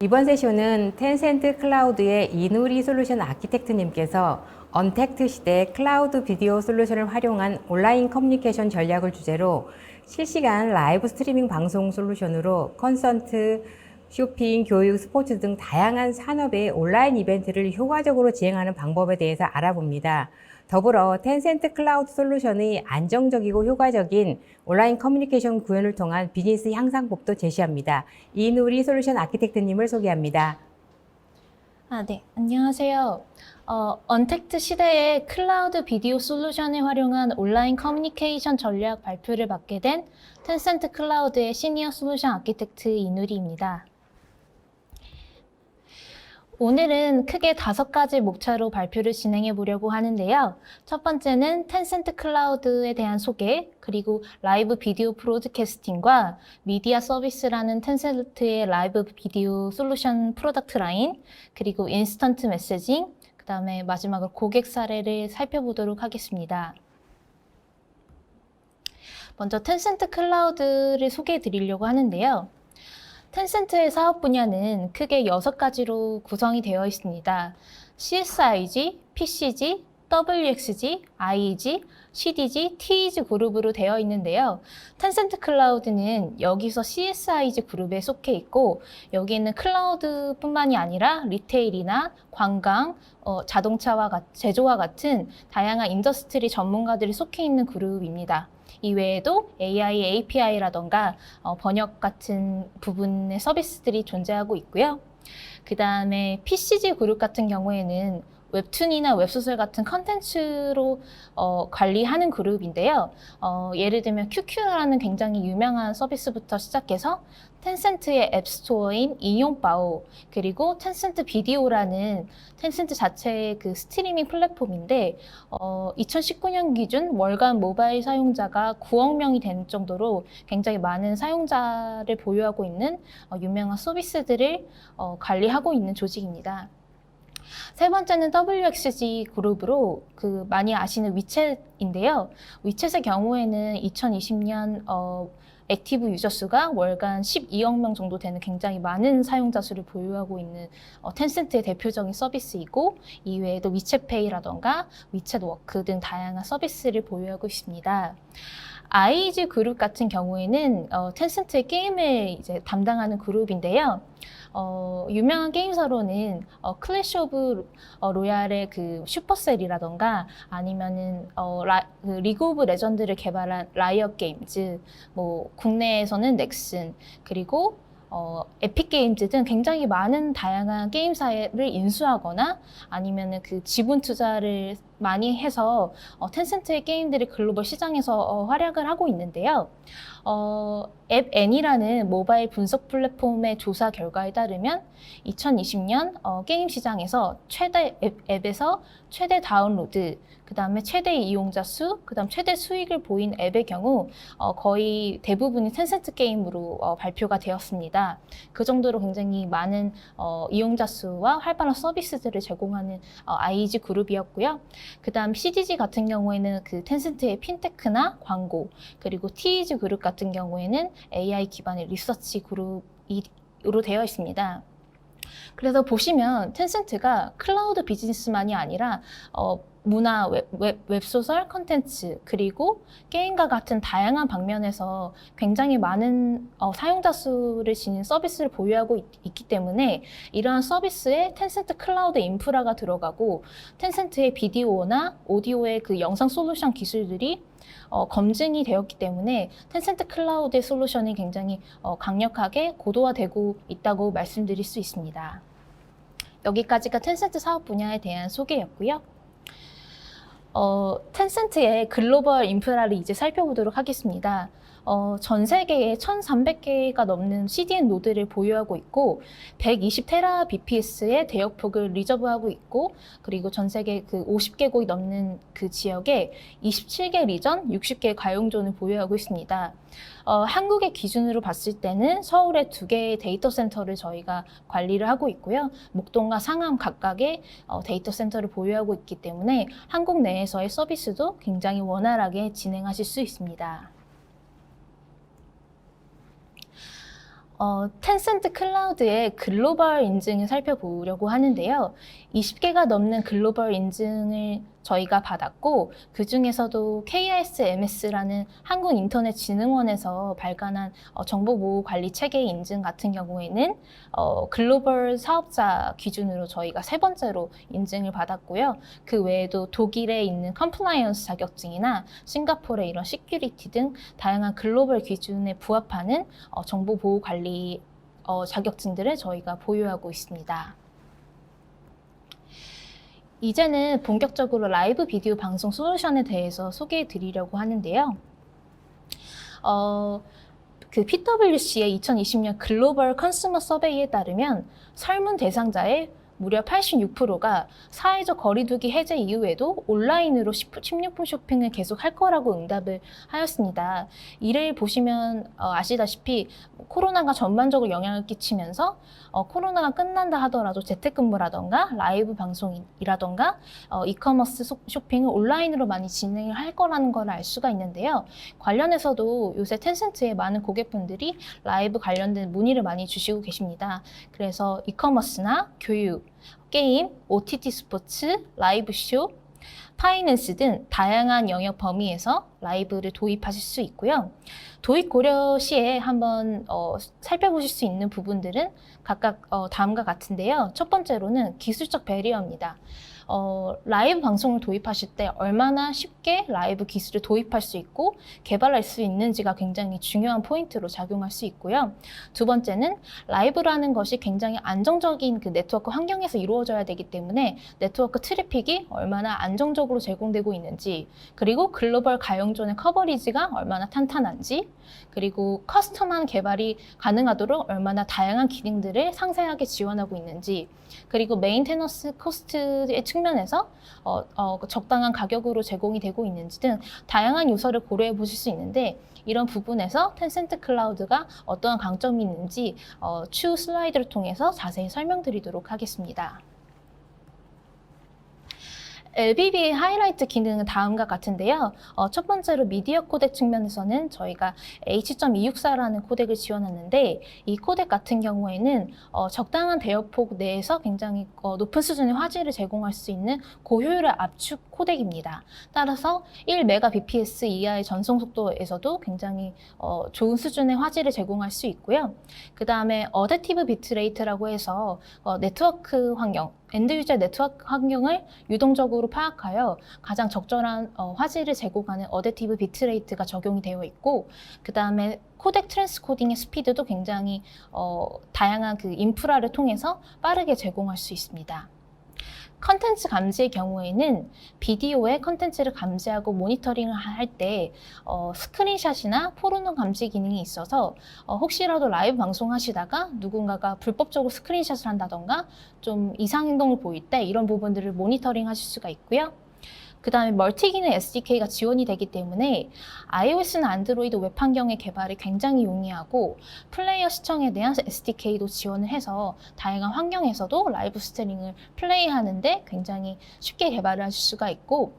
이번 세션은 텐센트 클라우드의 이누리 솔루션 아키텍트님께서 언택트 시대 클라우드 비디오 솔루션을 활용한 온라인 커뮤니케이션 전략을 주제로 실시간 라이브 스트리밍 방송 솔루션으로 컨설트, 쇼핑, 교육, 스포츠 등 다양한 산업의 온라인 이벤트를 효과적으로 진행하는 방법에 대해서 알아봅니다. 더불어 텐센트 클라우드 솔루션의 안정적이고 효과적인 온라인 커뮤니케이션 구현을 통한 비즈니스 향상법도 제시합니다. 이누리 솔루션 아키텍트님을 소개합니다. 네. 안녕하세요. 언택트 시대의 클라우드 비디오 솔루션을 활용한 온라인 커뮤니케이션 전략 발표를 맡게 된 텐센트 클라우드의 시니어 솔루션 아키텍트 이누리입니다. 오늘은 크게 5가지 목차로 발표를 진행해 보려고 하는데요. 첫 번째는 텐센트 클라우드에 대한 소개, 그리고 라이브 비디오 브로드캐스팅과 미디어 서비스라는 텐센트의 라이브 비디오 솔루션 프로덕트 라인, 그리고 인스턴트 메시징, 그 다음에 마지막으로 고객 사례를 살펴보도록 하겠습니다. 먼저 텐센트 클라우드를 소개해 드리려고 하는데요. 텐센트의 사업 분야는 크게 6가지로 구성이 되어 있습니다. CSIG, PCG, WXG, IEG, CDG, TEG 그룹으로 되어 있는데요. 텐센트 클라우드는 여기서 CSIG 그룹에 속해 있고 여기는 클라우드뿐만이 아니라 리테일이나 관광, 자동차와 제조와 같은 다양한 인더스트리 전문가들이 속해 있는 그룹입니다. 이외에도 AI, API라던가 번역 같은 부분의 서비스들이 존재하고 있고요. 그 다음에 PCG 그룹 같은 경우에는 웹툰이나 웹소설 같은 컨텐츠로 관리하는 그룹인데요. 예를 들면 QQ라는 굉장히 유명한 서비스부터 시작해서 텐센트의 앱스토어인 이용바오, 그리고 텐센트 비디오라는 텐센트 자체의 그 스트리밍 플랫폼인데 2019년 기준 월간 모바일 사용자가 9억 명이 되는 정도로 굉장히 많은 사용자를 보유하고 있는 유명한 서비스들을 관리하고 있는 조직입니다. 세 번째는 WXG 그룹으로 많이 아시는 위챗인데요. 위챗의 경우에는 2020년 액티브 유저 수가 월간 12억 명 정도 되는 굉장히 많은 사용자 수를 보유하고 있는 텐센트의 대표적인 서비스이고 이외에도 위챗페이라던가 위챗워크 등 다양한 서비스를 보유하고 있습니다. IEG 그룹 같은 경우에는 텐센트의 게임을 이제 담당하는 그룹인데요. 유명한 게임사로는 클래시 오브 로얄의 그 슈퍼셀이라던가 아니면은 그 리그 오브 레전드를 개발한 라이엇 게임즈, 뭐 국내에서는 넥슨, 그리고 에픽 게임즈 등 굉장히 많은 다양한 게임사를 인수하거나 아니면은 그 지분 투자를 많이 해서 텐센트의 게임들이 글로벌 시장에서 활약을 하고 있는데요. 앱N이라는 모바일 분석 플랫폼의 조사 결과에 따르면 2020년 게임 시장에서 앱에서 최대 다운로드, 그 다음에 최대 이용자 수, 그 다음 최대 수익을 보인 앱의 경우 거의 대부분이 텐센트 게임으로 발표가 되었습니다. 그 정도로 굉장히 많은 이용자 수와 활발한 서비스들을 제공하는 IEG 그룹이었고요. 그 다음 CDG 같은 경우에는 그 텐센트의 핀테크나 광고, 그리고 TEG 그룹 같은 경우에는 AI 기반의 리서치 그룹으로 되어 있습니다. 그래서 보시면 텐센트가 클라우드 비즈니스만이 아니라 문화, 웹소설, 컨텐츠, 그리고 게임과 같은 다양한 방면에서 굉장히 많은 사용자 수를 지닌 서비스를 보유하고 있기 때문에 이러한 서비스에 텐센트 클라우드 인프라가 들어가고 텐센트의 비디오나 오디오의 그 영상 솔루션 기술들이 검증이 되었기 때문에 텐센트 클라우드의 솔루션이 굉장히 강력하게 고도화되고 있다고 말씀드릴 수 있습니다. 여기까지가 텐센트 사업 분야에 대한 소개였고요. 텐센트의 글로벌 인프라를 이제 살펴보도록 하겠습니다. 전 세계에 1,300개가 넘는 CDN 노드를 보유하고 있고 120테라 bps의 대역폭을 리저브하고 있고 그리고 전 세계 그 50개국이 넘는 그 지역에 27개 리전, 60개의 가용존을 보유하고 있습니다. 한국의 기준으로 봤을 때는 서울에 2개의 데이터 센터를 저희가 관리를 하고 있고요. 목동과 상암 각각의 데이터 센터를 보유하고 있기 때문에 한국 내에서의 서비스도 굉장히 원활하게 진행하실 수 있습니다. 텐센트 클라우드의 글로벌 인증을 살펴보려고 하는데요. 20개가 넘는 글로벌 인증을 저희가 받았고, 그 중에서도 KISMS라는 한국인터넷진흥원에서 발간한 정보보호관리 체계 인증 같은 경우에는 글로벌 사업자 기준으로 저희가 세 번째로 인증을 받았고요. 그 외에도 독일에 있는 컴플라이언스 자격증이나 싱가포르의 이런 시큐리티 등 다양한 글로벌 기준에 부합하는 정보보호관리 자격증들을 저희가 보유하고 있습니다. 이제는 본격적으로 라이브 비디오 방송 솔루션에 대해서 소개해 드리려고 하는데요. 그 PwC의 2020년 글로벌 컨슈머 서베이에 따르면 설문 대상자의 무려 86%가 사회적 거리두기 해제 이후에도 온라인으로 식료품 쇼핑을 계속 할 거라고 응답을 하였습니다. 이를 보시면 아시다시피 코로나가 전반적으로 영향을 끼치면서 코로나가 끝난다 하더라도 재택근무라던가 라이브 방송이라던가 이커머스 쇼핑을 온라인으로 많이 진행을 할 거라는 걸 알 수가 있는데요. 관련해서도 요새 텐센트의 많은 고객분들이 라이브 관련된 문의를 많이 주시고 계십니다. 그래서 이커머스나 교육, 게임, OTT 스포츠, 라이브 쇼, 파이낸스 등 다양한 영역 범위에서 라이브를 도입하실 수 있고요. 도입 고려 시에 한번 살펴보실 수 있는 부분들은 각각 다음과 같은데요. 첫 번째로는 기술적 배리어입니다. 라이브 방송을 도입하실 때 얼마나 쉽게 라이브 기술을 도입할 수 있고 개발할 수 있는지가 굉장히 중요한 포인트로 작용할 수 있고요. 두 번째는 라이브라는 것이 굉장히 안정적인 그 네트워크 환경에서 이루어져야 되기 때문에 네트워크 트래픽이 얼마나 안정적으로 제공되고 있는지, 그리고 글로벌 가용존의 커버리지가 얼마나 탄탄한지, 그리고 커스텀한 개발이 가능하도록 얼마나 다양한 기능들을 상세하게 지원하고 있는지, 그리고 메인테너스 코스트의 측면에서 적당한 가격으로 제공이 되고 있는지 등 다양한 요소를 고려해 보실 수 있는데, 이런 부분에서 텐센트 클라우드가 어떠한 강점이 있는지 추후 슬라이드를 통해서 자세히 설명드리도록 하겠습니다. LBB의 하이라이트 기능은 다음과 같은데요. 첫 번째로 미디어 코덱 측면에서는 저희가 H.264라는 코덱을 지원했는데, 이 코덱 같은 경우에는 적당한 대역폭 내에서 굉장히 높은 수준의 화질을 제공할 수 있는 고효율의 압축 코덱입니다. 따라서 1Mbps 이하의 전송 속도에서도 굉장히 좋은 수준의 화질을 제공할 수 있고요. 그 다음에 어댑티브 비트레이트라고 해서 네트워크 환경, 엔드 유저 네트워크 환경을 유동적으로 파악하여 가장 적절한 화질을 제공하는 어댑티브 비트레이트가 적용이 되어 있고, 그 다음에 코덱 트랜스코딩의 스피드도 굉장히 다양한 그 인프라를 통해서 빠르게 제공할 수 있습니다. 컨텐츠 감지의 경우에는 비디오의 컨텐츠를 감지하고 모니터링을 할 때 스크린샷이나 포르노 감지 기능이 있어서 혹시라도 라이브 방송하시다가 누군가가 불법적으로 스크린샷을 한다던가 좀 이상 행동을 보일 때 이런 부분들을 모니터링 하실 수가 있고요. 그 다음에 멀티기능 SDK가 지원이 되기 때문에 iOS나 안드로이드 웹 환경의 개발이 굉장히 용이하고, 플레이어 시청에 대한 SDK도 지원을 해서 다양한 환경에서도 라이브 스트리밍을 플레이하는데 굉장히 쉽게 개발을 하실 수가 있고,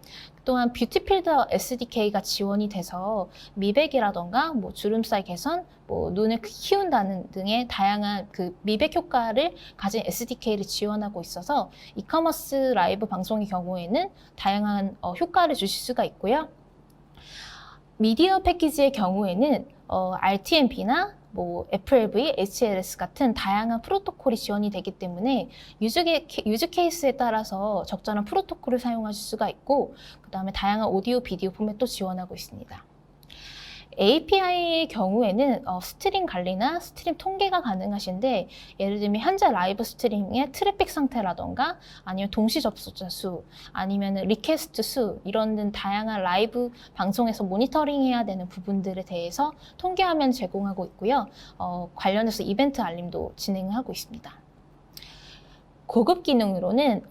또한 뷰티필더 SDK가 지원이 돼서 미백이라던가 주름살 개선, 눈을 키운다는 등의 다양한 그 미백 효과를 가진 SDK를 지원하고 있어서 이커머스 라이브 방송의 경우에는 다양한 효과를 주실 수가 있고요. 미디어 패키지의 경우에는 RTMP나 FLV, HLS 같은 다양한 프로토콜이 지원이 되기 때문에 유즈 케이스에 따라서 적절한 프로토콜을 사용하실 수가 있고, 그 다음에 다양한 오디오, 비디오 포맷도 지원하고 있습니다. API의 경우에는 스트림 관리나 스트림 통계가 가능하신데, 예를 들면 현재 라이브 스트리밍의 트래픽 상태라던가 아니면 동시 접속자 수, 아니면 리퀘스트 수, 이런 다양한 라이브 방송에서 모니터링해야 되는 부분들에 대해서 통계 화면 제공하고 있고요. 관련해서 이벤트 알림도 진행하고 있습니다. 고급 기능으로는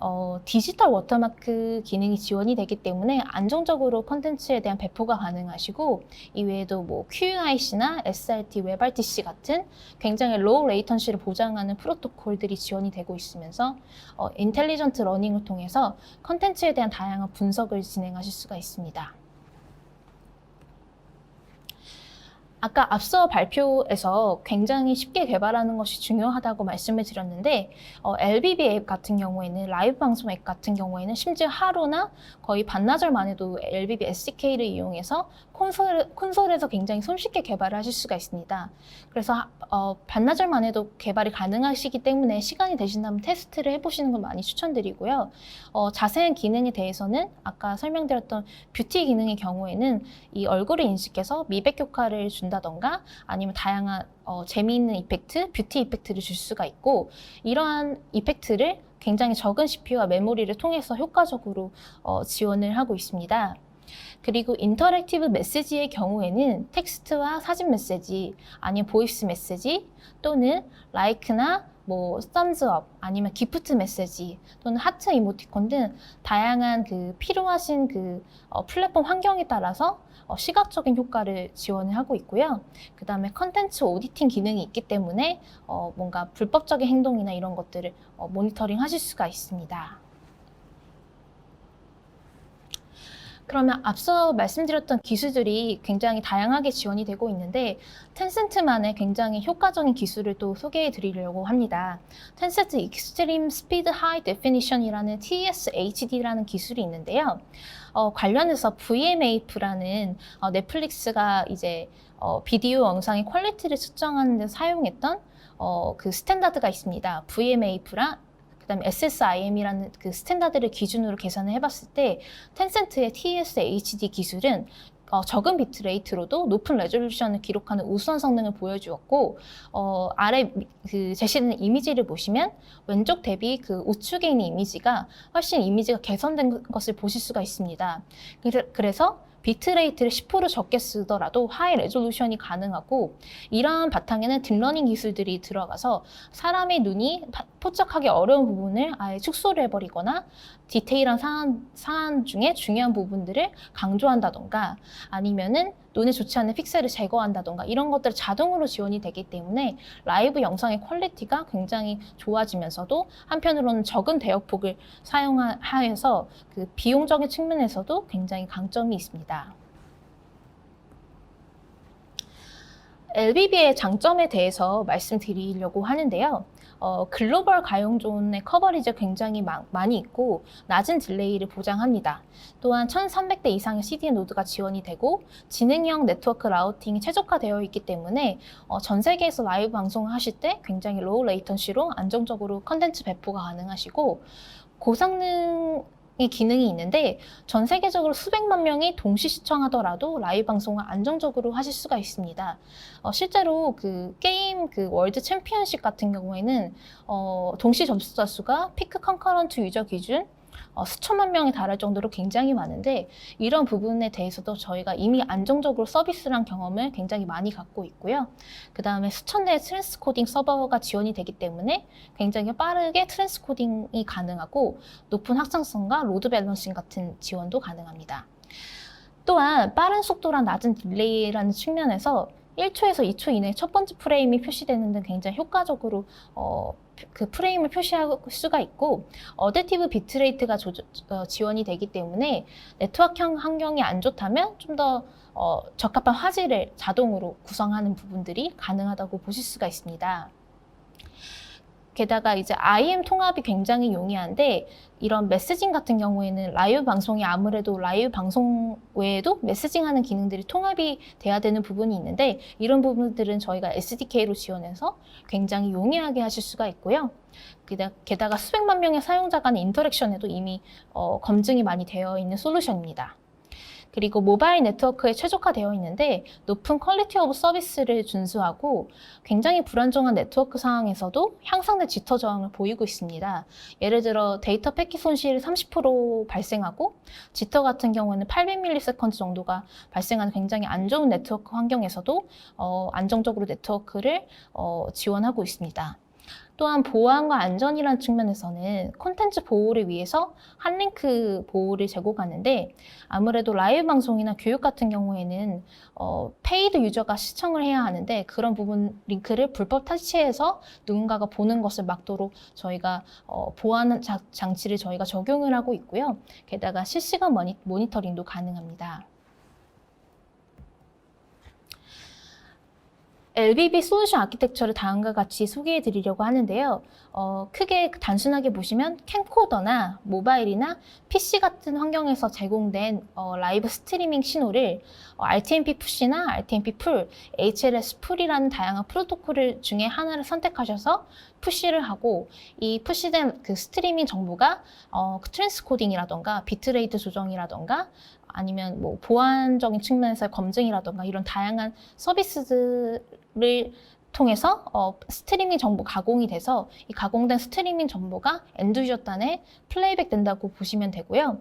디지털 워터마크 기능이 지원이 되기 때문에 안정적으로 콘텐츠에 대한 배포가 가능하시고, 이외에도 QIC나 SRT, WebRTC 같은 굉장히 로우 레이턴시를 보장하는 프로토콜들이 지원이 되고 있으면서 인텔리전트 러닝을 통해서 콘텐츠에 대한 다양한 분석을 진행하실 수가 있습니다. 아까 앞서 발표에서 굉장히 쉽게 개발하는 것이 중요하다고 말씀을 드렸는데 LBB 앱 같은 경우에는 라이브 방송 앱 같은 경우에는 심지어 하루나 거의 반나절 만에도 LBB SDK를 이용해서 콘솔에서 굉장히 손쉽게 개발을 하실 수가 있습니다. 그래서 반나절 만에도 개발이 가능하시기 때문에 시간이 되신다면 테스트를 해보시는 걸 많이 추천드리고요. 자세한 기능에 대해서는 아까 설명드렸던 뷰티 기능의 경우에는 이 얼굴을 인식해서 미백 효과를 준다던가 아니면 다양한 재미있는 이펙트, 뷰티 이펙트를 줄 수가 있고 이러한 이펙트를 굉장히 적은 CPU와 메모리를 통해서 효과적으로 지원을 하고 있습니다. 그리고 인터랙티브 메시지의 경우에는 텍스트와 사진 메시지, 아니면 보이스 메시지, 또는 라이크나 뭐 썸즈업, 아니면 기프트 메시지, 또는 하트 이모티콘 등 다양한 그 필요하신 그 플랫폼 환경에 따라서 시각적인 효과를 지원을 하고 있고요. 그 다음에 컨텐츠 오디팅 기능이 있기 때문에 뭔가 불법적인 행동이나 이런 것들을 모니터링 하실 수가 있습니다. 그러면 앞서 말씀드렸던 기술들이 굉장히 다양하게 지원이 되고 있는데 텐센트만의 굉장히 효과적인 기술을 또 소개해 드리려고 합니다. 텐센트 익스트림 스피드 하이 데피니션이라는 TSHD라는 기술이 있는데요. 관련해서 VMAP라는 넷플릭스가 이제 비디오 영상의 퀄리티를 측정하는 데 사용했던 그 스탠다드가 있습니다. VMAP랑 그다음에 SSIM이라는 그 스탠다드를 기준으로 계산을 해봤을 때 텐센트의 TSHD 기술은 적은 비트레이트로도 높은 레졸루션을 기록하는 우수한 성능을 보여주었고 아래 그 제시되는 이미지를 보시면 왼쪽 대비 그 우측에 있는 이미지가 훨씬 이미지가 개선된 것을 보실 수가 있습니다. 그래서 비트레이트를 10% 적게 쓰더라도 하이 레졸루션이 가능하고 이러한 바탕에는 딥러닝 기술들이 들어가서 사람의 눈이 포착하기 어려운 부분을 아예 축소를 해버리거나 디테일한 사안 중에 중요한 부분들을 강조한다던가 아니면은 눈에 좋지 않은 픽셀을 제거한다던가 이런 것들이 자동으로 지원이 되기 때문에 라이브 영상의 퀄리티가 굉장히 좋아지면서도 한편으로는 적은 대역폭을 사용하여서 그 비용적인 측면에서도 굉장히 강점이 있습니다. LBB의 장점에 대해서 말씀드리려고 하는데요. 글로벌 가용존의 커버리지가 굉장히 많이 있고 낮은 딜레이를 보장합니다. 또한 1300대 이상의 CDN 노드가 지원이 되고 지능형 네트워크 라우팅이 최적화되어 있기 때문에 전 세계에서 라이브 방송을 하실 때 굉장히 로우 레이턴시로 안정적으로 컨텐츠 배포가 가능하시고 고성능의 기능이 있는데 전 세계적으로 수백만 명이 동시 시청하더라도 라이브 방송을 안정적으로 하실 수가 있습니다. 실제로 그 게임 그 월드 챔피언십 같은 경우에는 동시 접속자 수가 피크 컨커런트 유저 기준 수천만 명에 달할 정도로 굉장히 많은데 이런 부분에 대해서도 저희가 이미 안정적으로 서비스를 한 경험을 굉장히 많이 갖고 있고요. 그 다음에 수천 대의 트랜스코딩 서버가 지원이 되기 때문에 굉장히 빠르게 트랜스코딩이 가능하고 높은 확장성과 로드 밸런싱 같은 지원도 가능합니다. 또한 빠른 속도랑 낮은 딜레이라는 측면에서 1초에서 2초 이내에 첫 번째 프레임이 표시되는 등 굉장히 효과적으로 그 프레임을 표시할 수가 있고 어댑티브 비트레이트가 지원이 되기 때문에 네트워크 환경이 안 좋다면 좀 더 적합한 화질을 자동으로 구성하는 부분들이 가능하다고 보실 수가 있습니다. 게다가 이제 IM 통합이 굉장히 용이한데 이런 메시징 같은 경우에는 라이브 방송이 아무래도 라이브 방송 외에도 메시징하는 기능들이 통합이 돼야 되는 부분이 있는데 이런 부분들은 저희가 SDK로 지원해서 굉장히 용이하게 하실 수가 있고요. 게다가 수백만 명의 사용자 간의 인터랙션에도 이미 검증이 많이 되어 있는 솔루션입니다. 그리고 모바일 네트워크에 최적화되어 있는데 높은 퀄리티 오브 서비스를 준수하고 굉장히 불안정한 네트워크 상황에서도 향상된 지터 저항을 보이고 있습니다. 예를 들어 데이터 패킷 손실이 30% 발생하고 지터 같은 경우는 800ms 정도가 발생하는 굉장히 안 좋은 네트워크 환경에서도 안정적으로 네트워크를 지원하고 있습니다. 또한 보안과 안전이라는 측면에서는 콘텐츠 보호를 위해서 핫링크 보호를 제공하는데 아무래도 라이브 방송이나 교육 같은 경우에는 페이드 유저가 시청을 해야 하는데 그런 부분 링크를 불법 탈취해서 누군가가 보는 것을 막도록 저희가 보안 장치를 저희가 적용을 하고 있고요. 게다가 실시간 모니터링도 가능합니다. LBB 솔루션 아키텍처를 다음과 같이 소개해 드리려고 하는데요. 크게 단순하게 보시면 캠코더나 모바일이나 PC 같은 환경에서 제공된 라이브 스트리밍 신호를 RTMP 푸시나 RTMP 풀, HLS 풀이라는 다양한 프로토콜 중에 하나를 선택하셔서 푸시를 하고, 이 푸시된 그 스트리밍 정보가 트랜스코딩이라던가 비트레이트 조정이라던가 아니면 뭐 보안적인 측면에서의 검증이라던가 이런 다양한 서비스들을 통해서 스트리밍 정보 가공이 돼서 이 가공된 스트리밍 정보가 엔드 유저 단에 플레이백 된다고 보시면 되고요.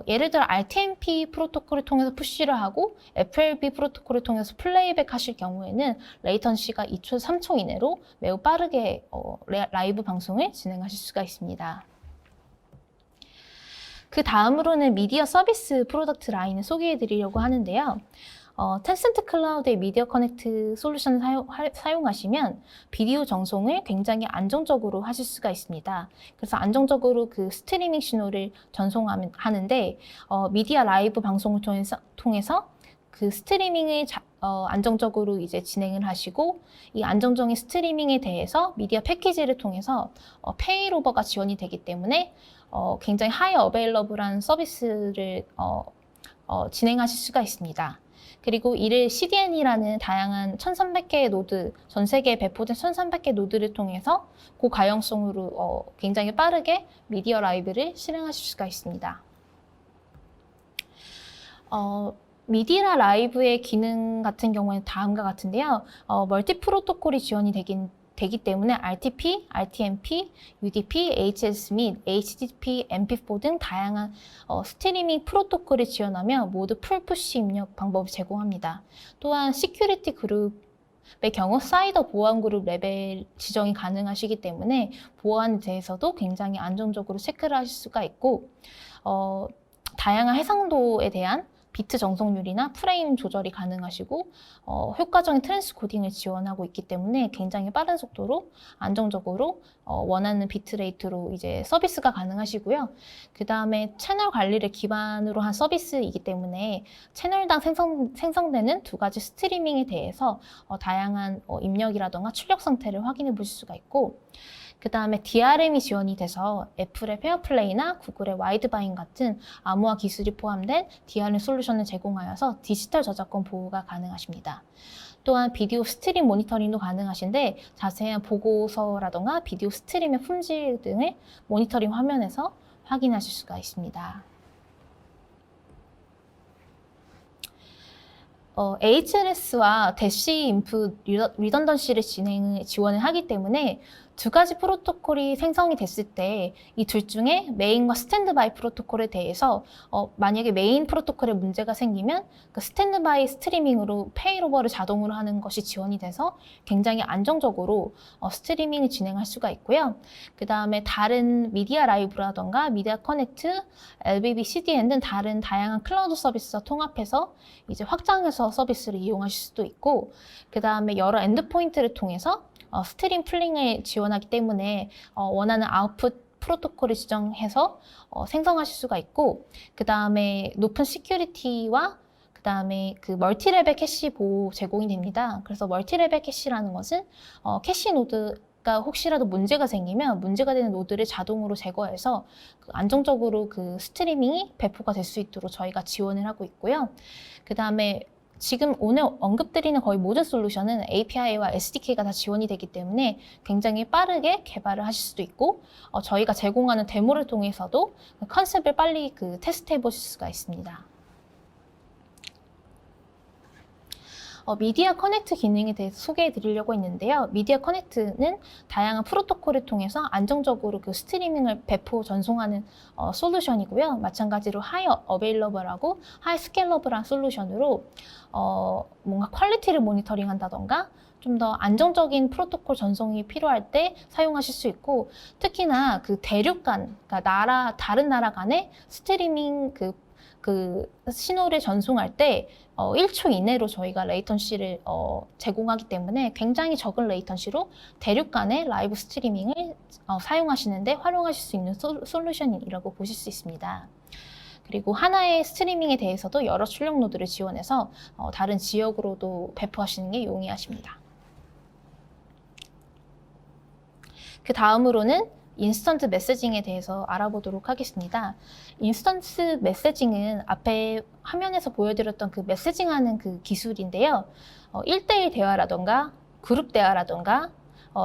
예를 들어 RTMP 프로토콜을 통해서 푸시를 하고 FLB 프로토콜을 통해서 플레이백 하실 경우에는 레이턴시가 2초, 3초 이내로 매우 빠르게 라이브 방송을 진행하실 수가 있습니다. 그 다음으로는 미디어 서비스 프로덕트 라인을 소개해 드리려고 하는데요. 텐센트 클라우드의 미디어 커넥트 솔루션을 사용하시면 비디오 전송을 굉장히 안정적으로 하실 수가 있습니다. 그래서 안정적으로 그 스트리밍 신호를 전송하는데 미디어 라이브 방송을 통해서 그 스트리밍을 안정적으로 이제 진행을 하시고, 이 안정적인 스트리밍에 대해서 미디어 패키지를 통해서 페이로버가 지원이 되기 때문에 굉장히 하이 어베일러블한 서비스를 진행하실 수가 있습니다. 그리고 이를 CDN이라는 다양한 1300개의 노드, 전 세계에 배포된 1300개 노드를 통해서 고가용성으로 굉장히 빠르게 미디어 라이브를 실행하실 수가 있습니다. 미디어 라이브의 기능 같은 경우에는 다음과 같은데요. 멀티 프로토콜이 지원이 되기 때문에 RTP, RTMP, UDP, HLS 및 HTTP, MP4 등 다양한 스트리밍 프로토콜을 지원하며 모두 풀푸시 입력 방법을 제공합니다. 또한 시큐리티 그룹의 경우 사이더 보안 그룹 레벨 지정이 가능하시기 때문에 보안에 대해서도 굉장히 안정적으로 체크를 하실 수가 있고, 다양한 해상도에 대한 비트 정속률이나 프레임 조절이 가능하시고 효과적인 트랜스코딩을 지원하고 있기 때문에 굉장히 빠른 속도로 안정적으로 원하는 비트레이트로 이제 서비스가 가능하시고요. 그 다음에 채널 관리를 기반으로 한 서비스이기 때문에 채널당 생성되는 두 가지 스트리밍에 대해서 다양한 입력이라던가 출력 상태를 확인해 보실 수가 있고, 그 다음에 DRM이 지원이 돼서 애플의 페어플레이나 구글의 와이드바인 같은 암호화 기술이 포함된 DRM 솔루션을 제공하여서 디지털 저작권 보호가 가능하십니다. 또한 비디오 스트림 모니터링도 가능하신데 자세한 보고서라던가 비디오 스트림의 품질 등을 모니터링 화면에서 확인하실 수가 있습니다. HLS와 대시 인풋 리던던시를 지원을 하기 때문에 두 가지 프로토콜이 생성이 됐을 때 이 둘 중에 메인과 스탠드바이 프로토콜에 대해서 만약에 메인 프로토콜에 문제가 생기면 그 스탠드바이 스트리밍으로 페이로버를 자동으로 하는 것이 지원이 돼서 굉장히 안정적으로 스트리밍을 진행할 수가 있고요. 그 다음에 다른 미디어 라이브라던가 미디어 커넥트, LBB, CDN 등 다른 다양한 클라우드 서비스와 통합해서 이제 확장해서 서비스를 이용하실 수도 있고, 그 다음에 여러 엔드포인트를 통해서 스트림 풀링을 지원하기 때문에 원하는 아웃풋 프로토콜을 지정해서 생성하실 수가 있고, 그 다음에 높은 시큐리티와 그 다음에 그 멀티레벨 캐시 보호 제공이 됩니다. 그래서 멀티레벨 캐시라는 것은 캐시 노드가 혹시라도 문제가 생기면 문제가 되는 노드를 자동으로 제거해서 안정적으로 그 스트리밍이 배포가 될 수 있도록 저희가 지원을 하고 있고요. 그 다음에 지금 오늘 언급드리는 거의 모든 솔루션은 API와 SDK가 다 지원이 되기 때문에 굉장히 빠르게 개발을 하실 수도 있고, 저희가 제공하는 데모를 통해서도 컨셉을 빨리 테스트해 보실 수가 있습니다. 미디어 커넥트 기능에 대해서 소개해 드리려고 했는데요. 미디어 커넥트는 다양한 프로토콜을 통해서 안정적으로 그 스트리밍을 배포 전송하는 솔루션이고요. 마찬가지로 하이 어베일러블하고 하이 스케일러블한 솔루션으로 뭔가 퀄리티를 모니터링 한다던가 좀 더 안정적인 프로토콜 전송이 필요할 때 사용하실 수 있고, 특히나 그 대륙 간, 그러니까 다른 나라 간의 스트리밍 그 신호를 전송할 때 1초 이내로 저희가 레이턴시를 제공하기 때문에 굉장히 적은 레이턴시로 대륙 간의 라이브 스트리밍을 사용하시는데 활용하실 수 있는 솔루션이라고 보실 수 있습니다. 그리고 하나의 스트리밍에 대해서도 여러 출력 노드를 지원해서 다른 지역으로도 배포하시는 게 용이하십니다. 그 다음으로는 인스턴트 메시징에 대해서 알아보도록 하겠습니다. 인스턴트 메시징은 앞에 화면에서 보여드렸던 그 메시징하는 그 기술인데요. 1대1 대화라던가 그룹 대화라던가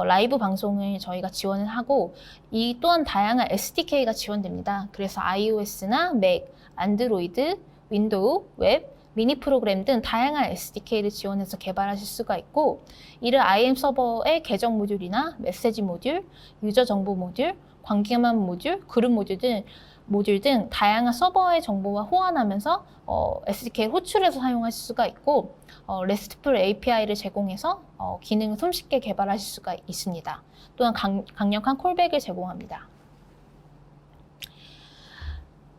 라이브 방송을 저희가 지원을 하고 이 또한 다양한 SDK가 지원됩니다. 그래서 iOS나 맥, 안드로이드, 윈도우, 웹, 미니 프로그램 등 다양한 SDK를 지원해서 개발하실 수가 있고 이를 IM 서버의 계정 모듈이나 메시지 모듈, 유저 정보 모듈, 관계만 모듈, 그룹 모듈 등 다양한 서버의 정보와 호환하면서 SDK를 호출해서 사용하실 수가 있고 RESTful API를 제공해서 기능을 손쉽게 개발하실 수가 있습니다. 또한 강력한 콜백을 제공합니다.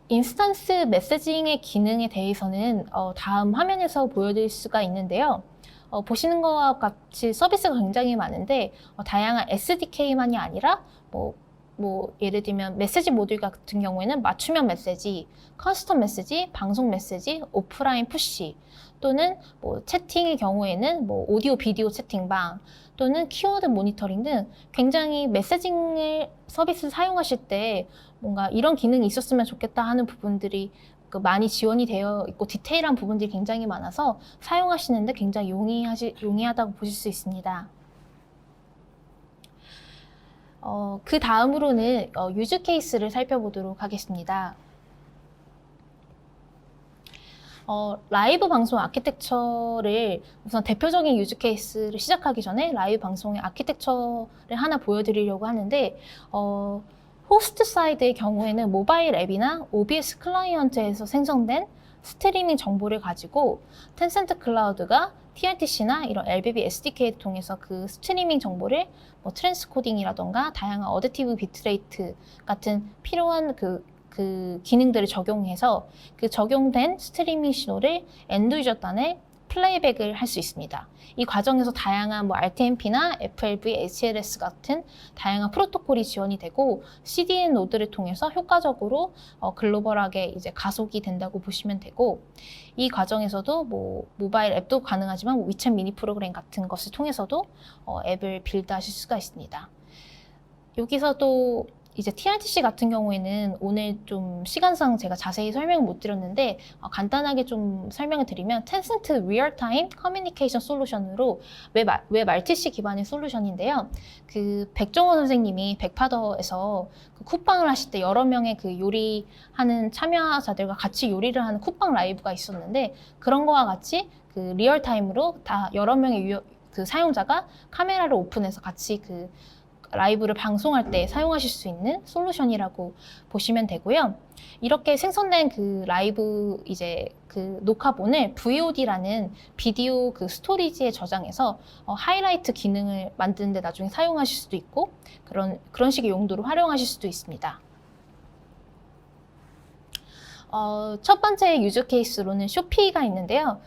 인스턴스 메시징의 기능에 대해서는 다음 화면에서 보여드릴 수가 있는데요. 보시는 것과 같이 서비스가 굉장히 많은데 다양한 SDK만이 아니라 예를 들면 메시지 모듈 같은 경우에는 맞춤형 메시지, 커스텀 메시지, 방송 메시지, 오프라인 푸시 또는 채팅의 경우에는 오디오 비디오 채팅방 또는 키워드 모니터링 등 굉장히 메시징 서비스를 사용하실 때 뭔가 이런 기능이 있었으면 좋겠다 하는 부분들이 많이 지원이 되어 있고 디테일한 부분들이 굉장히 많아서 사용하시는데 굉장히 용이하다고 보실 수 있습니다. 그 다음으로는 유즈 케이스를 살펴보도록 하겠습니다. 라이브 방송 아키텍처를 우선 대표적인 유즈 케이스를 시작하기 전에 라이브 방송의 아키텍처를 하나 보여드리려고 하는데 호스트 사이드의 경우에는 모바일 앱이나 OBS 클라이언트에서 생성된 스트리밍 정보를 가지고 텐센트 클라우드가 TRTC나 이런 LBB SDK를 통해서 그 스트리밍 정보를 트랜스코딩이라던가 다양한 어댑티브 비트레이트 같은 필요한 그 기능들을 적용해서 그 적용된 스트리밍 신호를 엔드 유저 단에 플레이백을 할 수 있습니다. 이 과정에서 다양한 RTMP나 FLV, HLS 같은 다양한 프로토콜이 지원이 되고 CDN 노드를 통해서 효과적으로 글로벌하게 이제 가속이 된다고 보시면 되고 이 과정에서도 모바일 앱도 가능하지만 위챗 미니 프로그램 같은 것을 통해서도 앱을 빌드하실 수가 있습니다. 여기서도 이제 TRTC 같은 경우에는 오늘 좀 시간상 제가 자세히 설명을 못 드렸는데 간단하게 좀 설명을 드리면 텐센트 리얼타임 커뮤니케이션 솔루션으로 웹 RTC 기반의 솔루션인데요. 그 백종원 선생님이 백파더에서 그 쿡방을 하실 때 여러 명의 그 요리하는 참여자들과 같이 요리를 하는 쿡방 라이브가 있었는데 그런 거와 같이 그 리얼타임으로 다 여러 명의 그 사용자가 카메라를 오픈해서 같이 그 라이브를 방송할 때 사용하실 수 있는 솔루션이라고 보시면 되고요. 이렇게 생성된 그 라이브 이제 그 녹화본을 VOD라는 비디오 그 스토리지에 저장해서 하이라이트 기능을 만드는데 나중에 사용하실 수도 있고 그런 식의 용도로 활용하실 수도 있습니다. 첫 번째 유저 케이스로는 쇼피가 있는데요.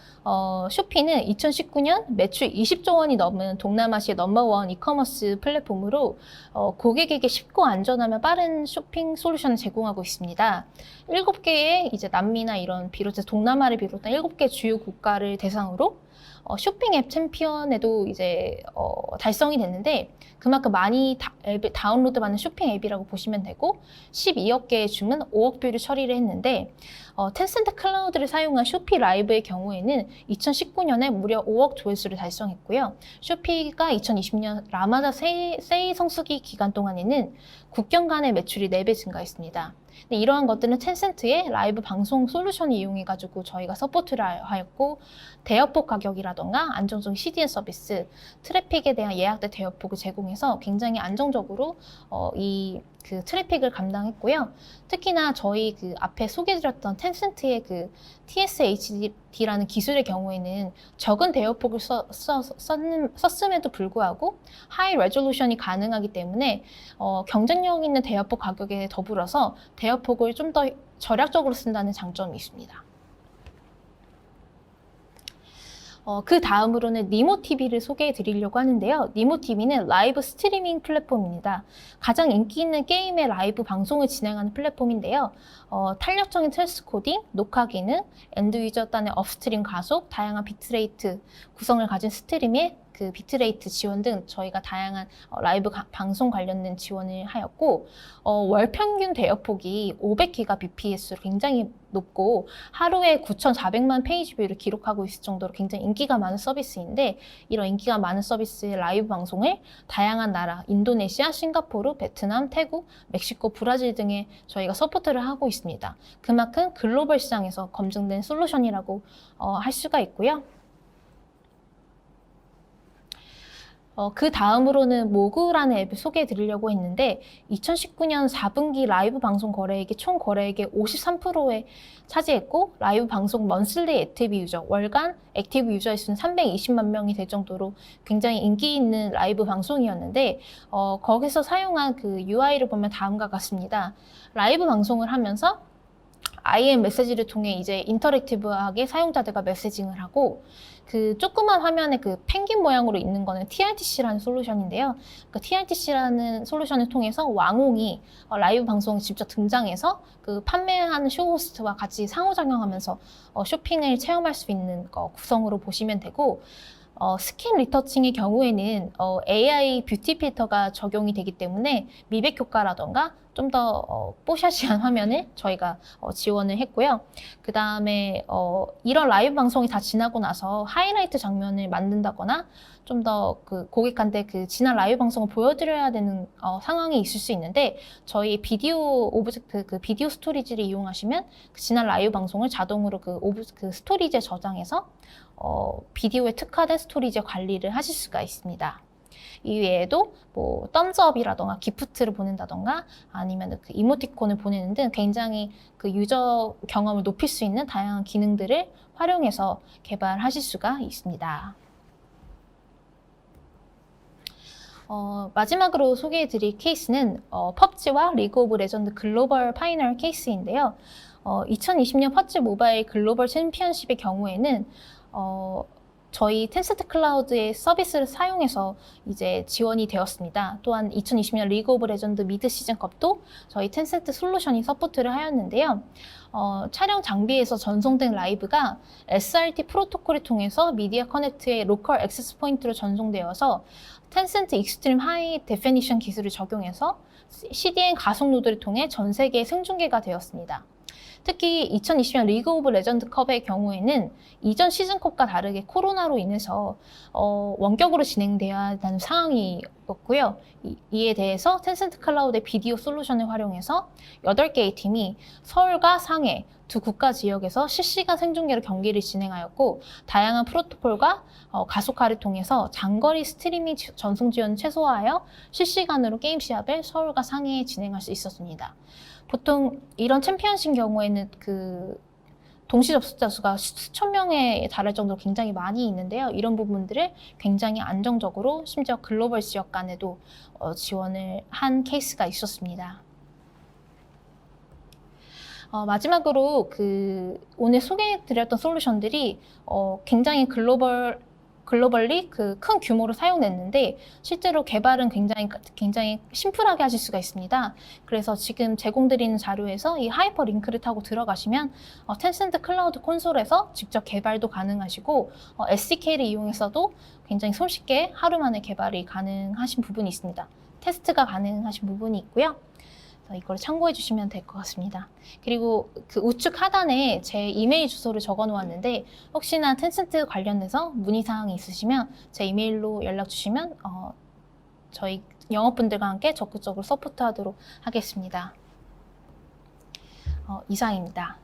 쇼피는 2019년 매출 20조 원이 넘은 동남아시아 넘버원 이커머스 플랫폼으로 고객에게 쉽고 안전하며 빠른 쇼핑 솔루션을 제공하고 있습니다. 7개의 이제 남미나 이런 비롯해서 동남아를 비롯한 7개 주요 국가를 대상으로 쇼핑 앱 챔피언에도 이제 달성이 됐는데 그만큼 많이 앱을 다운로드 받는 쇼핑 앱이라고 보시면 되고 12억 개의 주문 5억 뷰를 처리를 했는데 텐센트 클라우드를 사용한 쇼피 라이브의 경우에는 2019년에 무려 5억 조회수를 달성했고요. 쇼피가 2020년 라마다 세일 성수기 기간 동안에는 국경 간의 매출이 4배 증가했습니다. 근데 이러한 것들은 텐센트의 라이브 방송 솔루션을 이용해가지고 저희가 서포트를 하였고 대여폭 가격이라던가 안정적인 CDN 서비스, 트래픽에 대한 예약된 대여폭을 제공해서 굉장히 안정적으로 이 그 트래픽을 감당했고요. 특히나 저희 그 앞에 소개드렸던 텐센트의 그 TSHD라는 기술의 경우에는 적은 대여폭을 썼음에도 불구하고 하이 레졸루션이 가능하기 때문에 경쟁력 있는 대여폭 가격에 더불어서 대여폭을 좀 더 절약적으로 쓴다는 장점이 있습니다. 그 다음으로는 니모TV를 소개해 드리려고 하는데요. 니모TV는 라이브 스트리밍 플랫폼입니다. 가장 인기 있는 게임의 라이브 방송을 진행하는 플랫폼인데요. 탄력적인 트랜스코딩, 녹화 기능, 엔드 유저 단의 업스트림 가속, 다양한 비트레이트 구성을 가진 스트림에 그 비트레이트 지원 등 저희가 다양한 라이브 방송 관련된 지원을 하였고, 월 평균 대역폭이 500GBps로 굉장히 높고 하루에 9,400만 페이지 뷰를 기록하고 있을 정도로 굉장히 인기가 많은 서비스인데, 이런 인기가 많은 서비스의 라이브 방송을 다양한 나라, 인도네시아, 싱가포르, 베트남, 태국, 멕시코, 브라질 등에 저희가 서포트를 하고 있습니다. 그만큼 글로벌 시장에서 검증된 솔루션이라고 할 수가 있고요. 그 다음으로는 모그라는 앱을 소개해 드리려고 했는데, 2019년 4분기 라이브 방송 거래액이 총 거래액의 53%에 차지했고, 라이브 방송 먼슬리 액티브 유저, 월간 액티브 유저의 수는 320만 명이 될 정도로 굉장히 인기 있는 라이브 방송이었는데, 거기서 사용한 그 UI를 보면 다음과 같습니다. 라이브 방송을 하면서 IM 메시지를 통해 이제 인터랙티브하게 사용자들과 메시징을 하고, 그 조그만 화면에 그 펭귄 모양으로 있는 거는 TRTC라는 솔루션인데요. 그 TRTC라는 솔루션을 통해서 왕홍이 라이브 방송에 직접 등장해서 그 판매하는 쇼호스트와 같이 상호작용하면서 쇼핑을 체험할 수 있는 구성으로 보시면 되고, 스킨 리터칭의 경우에는 AI 뷰티 필터가 적용이 되기 때문에 미백 효과라던가 좀 더 뽀샤시한 화면을 저희가 지원을 했고요. 그 다음에 이런 라이브 방송이 다 지나고 나서 하이라이트 장면을 만든다거나 좀 더 그 고객한테 그 지난 라이브 방송을 보여드려야 되는 상황이 있을 수 있는데, 저희 비디오 오브젝트 그 비디오 스토리지를 이용하시면 그 지난 라이브 방송을 자동으로 그 스토리지에 저장해서 비디오에 특화된 스토리지 관리를 하실 수가 있습니다. 이 외에도 뭐 덤즈업이라던가 기프트를 보낸다던가 아니면 그 이모티콘을 보내는 등 굉장히 그 유저 경험을 높일 수 있는 다양한 기능들을 활용해서 개발하실 수가 있습니다. 마지막으로 소개해드릴 케이스는 펍지와 리그 오브 레전드 글로벌 파이널 케이스인데요. 2020년 펍지 모바일 글로벌 챔피언십의 경우에는 저희 텐센트 클라우드의 서비스를 사용해서 이제 지원이 되었습니다. 또한 2020년 리그 오브 레전드 미드 시즌컵도 저희 텐센트 솔루션이 서포트를 하였는데요. 촬영 장비에서 전송된 라이브가 SRT 프로토콜을 통해서 미디어 커넥트의 로컬 액세스 포인트로 전송되어서 텐센트 익스트림 하이 데피니션 기술을 적용해서 CDN 가속 로드를 통해 전 세계에 생중계가 되었습니다. 특히 2020년 리그 오브 레전드 컵의 경우에는 이전 시즌컵과 다르게 코로나로 인해서 원격으로 진행돼야 하는 상황이었고요. 이에 대해서 텐센트 클라우드의 비디오 솔루션을 활용해서 8개의 팀이 서울과 상해 두 국가 지역에서 실시간 생중계로 경기를 진행하였고, 다양한 프로토콜과 가속화를 통해서 장거리 스트리밍 전송 지원을 최소화하여 실시간으로 게임 시합을 서울과 상해에 진행할 수 있었습니다. 보통 이런 챔피언십 경우에는 그 동시 접속자 수가 수천 명에 달할 정도로 굉장히 많이 있는데요. 이런 부분들을 굉장히 안정적으로 심지어 글로벌 지역 간에도 지원을 한 케이스가 있었습니다. 마지막으로 오늘 소개해드렸던 솔루션들이 굉장히 글로벌리 그 큰 규모로 사용됐는데, 실제로 개발은 굉장히 심플하게 하실 수가 있습니다. 그래서 지금 제공드리는 자료에서 이 하이퍼 링크를 타고 들어가시면 텐센트 클라우드 콘솔에서 직접 개발도 가능하시고, SDK를 이용해서도 굉장히 손쉽게 하루 만에 개발이 가능하신 부분이 있습니다. 테스트가 가능하신 부분이 있고요. 이걸 참고해 주시면 될 것 같습니다. 그리고 그 우측 하단에 제 이메일 주소를 적어 놓았는데, 혹시나 텐센트 관련해서 문의사항이 있으시면 제 이메일로 연락 주시면 저희 영업분들과 함께 적극적으로 서포트하도록 하겠습니다. 이상입니다.